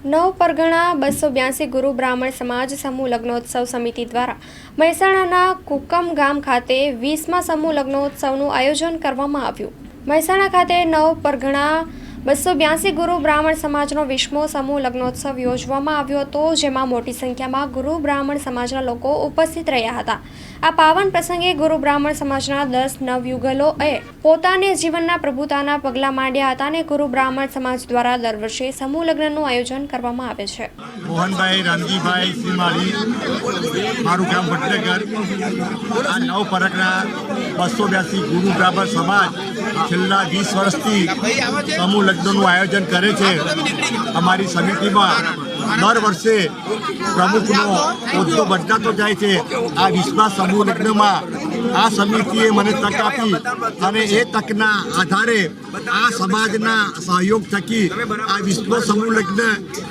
નવ પરગણા 282 ગુરુ બ્રાહ્મણ સમાજ સમૂહ લગ્નોત્સવ સમિતિ દ્વારા મહેસાણાના કુકમ ગામ ખાતે 20મા સમૂહ લગ્નોત્સવનું આયોજન કરવામાં આવ્યું. મહેસાણા ખાતે નવ પરગણા 282 ગુરુ બ્રાહ્મણ સમાજનો 20મો સમૂહ લગ્નોત્સવ યોજવામાં આવ્યો હતો, જેમાં મોટી સંખ્યામાં ગુરુ બ્રાહ્મણ સમાજના લોકો ઉપસ્થિત રહ્યા હતા. આ પાવન પ્રસંગે ગુરુ બ્રાહ્મણ સમાજના 10 નવયુગલોએ પોતાને જીવનના પ્રભુતાના પગલાં માંડ્યા હતા અને ગુરુ બ્રાહ્મણ સમાજ દ્વારા દર વર્ષે સમૂહ લગ્નનું આયોજન કરવામાં આવે છે. મોહનભાઈ રામજીભાઈ શ્રીમાળી, મારું ગામ વડનગર. આ નવ પરગણા 282 ગુરુ બ્રાહ્મણ સમાજ છેલ્લા 20 વર્ષથી સમૂહ લગ્નનું આયોજન કરે છે. અમારી સમિતિમાં દર વર્ષે પ્રમુખનો હોદ્દો બદલાતો જાય છે. આ 20મા સમૂહ લગ્નમાં આ સમિતિએ મને તક આપી અને એ તકના આધારે આ સમાજના સહયોગ થકી આ 20મો સમૂહ લગ્ન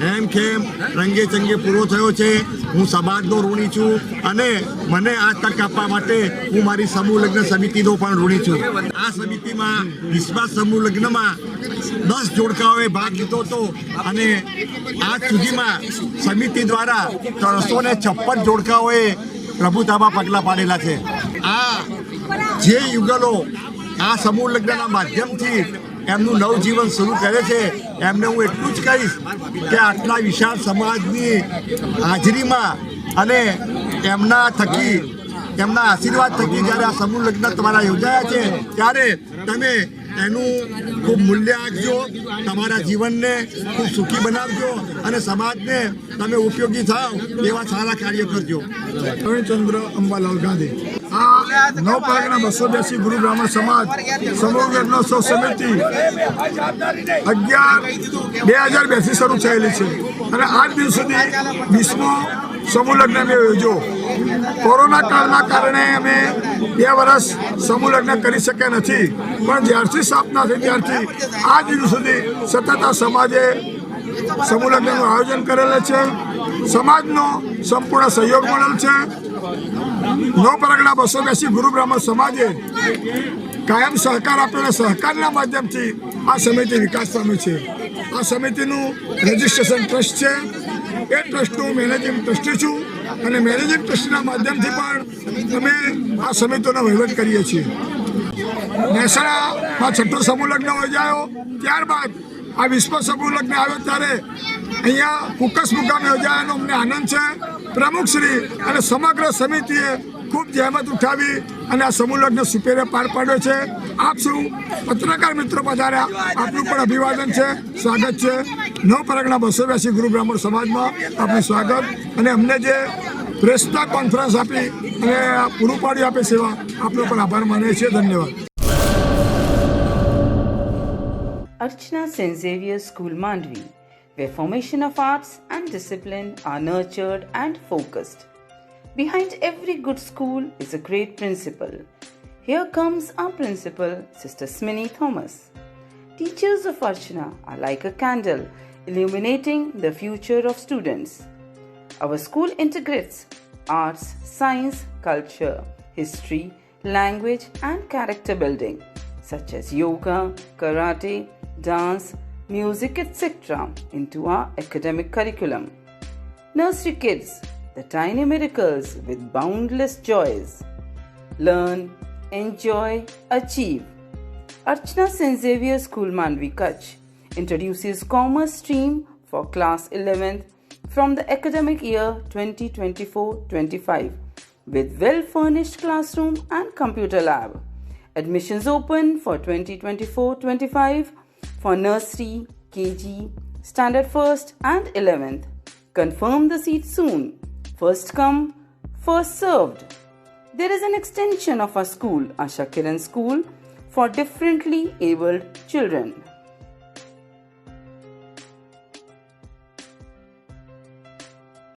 હેમખેમ રંગે ચંગે પૂરો થયો છે. હું સમાજનો ઋણી છું અને મને આ તક આપવા માટે હું મારી સમૂહ લગ્ન સમિતિનો પણ ઋણી છું. આ સમિતિમાં 20મા સમૂહ લગ્નમાં 10 જોડકાઓએ ભાગ લીધો હતો અને આજ સુધીમાં સમિતિ દ્વારા 356 જોડકાઓએ પ્રભુતામાં પગલાં પાડેલા છે. આ જે યુગલો આ સમૂહ લગ્નના માધ્યમથી એમનું નવજીવન શરૂ કરે છે, એમને હું એટલું જ કહીશ કે આટલા વિશાળ સમાજની હાજરીમાં અને એમના થકી એમના આશીર્વાદ થકી જ્યારે આ સમૂહ લગ્ન તમારા યોજાયા છે ત્યારે તમે એનું ખૂબ મૂલ્ય આપજો, તમારા જીવનને ખૂબ સુખી બનાવજો અને સમાજને તમે ઉપયોગી થાવ એવા સારા કાર્ય કરજો. પ્રવીણચંદ્ર અંબાલાલ ગાંધી. આ નવ પરગણા 282 ગુરુ બ્રાહ્મણ સમાજ સમૂહ લગ્નોત્સવ સમિતિ 11/2002 થી શરૂ થયેલી છે અને આજ દિવસ સુધી 20મો સમૂહ લગ્ન અમે યોજો. કોરોના કાળના કારણે અમે 2 વર્ષ સમૂહ લગ્ન કરી શક્યા નથી, પણ જ્યારથી સ્થાપના થઈ ત્યારથી આજ દિવસ સુધી સતત આ સમાજે સમૂહ લગ્નનું આયોજન કરેલ છે. સમાજનો સંપૂર્ણ સહયોગ મળેલ છે. નવ પરગણા 282 ગુરુ બ્રાહ્મણ સમાજે કાયમ સહકાર આપેલા સહકારના માધ્યમથી આ સમિતિ વિકાસ પામી છે. આ સમિતિનું રજિસ્ટ્રેશન ટ્રસ્ટ છે. એ ટ્રસ્ટનું મેનેજિંગ ટ્રસ્ટી છું અને મેનેજિંગ ટ્રસ્ટના માધ્યમથી પણ અમે આ સમિતિનો વહીવટ કરીએ છીએ. મહેસાણામાં 6ઠ્ઠો સમૂહ લગ્ન યોજાયો, ત્યારબાદ આ 20મો સમૂહ લગ્ન આવ્યો ત્યારે અહીંયા કુકસ મુકામે યોજાયાનો અમને આનંદ છે. પ્રમુખશ્રી અને સમગ્ર સમિતિએ ખૂબ જહેમત ઉઠાવી અને આ સમૂહ લગ્ન સુપેરે પાર પાડ્યો છે. આપ સૌ પત્રકાર મિત્રો પધાર્યા, આપનું પણ અભિવાદન છે, સ્વાગત છે. નવ પરગણા 282 ગુરુ બ્રાહ્મણ સમાજમાં આપનું સ્વાગત અને અમને જે પ્રેસના કોન્ફરન્સ આપી અને પૂરું પાડ્યું આપે સેવા, આપનો પણ આભાર માનીએ છીએ. ધન્યવાદ. Archana St. Xavier School Mandvi, where formation of arts and discipline are nurtured and focused. Behind every good school is a great principal. Here comes our principal, Sister Sminny Thomas. Teachers of Archana are like a candle illuminating the future of students. Our school integrates arts, science, culture, history, language and character building such as yoga, karate, dance, music, etc. into our academic curriculum. Nursery kids, the tiny miracles with boundless joys. Learn, enjoy, achieve. Archana St. Xavier School Mandvi Kutch introduces commerce stream for class 11th from the academic year 2024-25 with well-furnished classroom and computer lab. Admissions open for 2024-25 for nursery, KG, standard 1st and 11th. Confirm the seat soon. First come, first served. There is an extension of our school, Asha Kiran School, for differently abled children.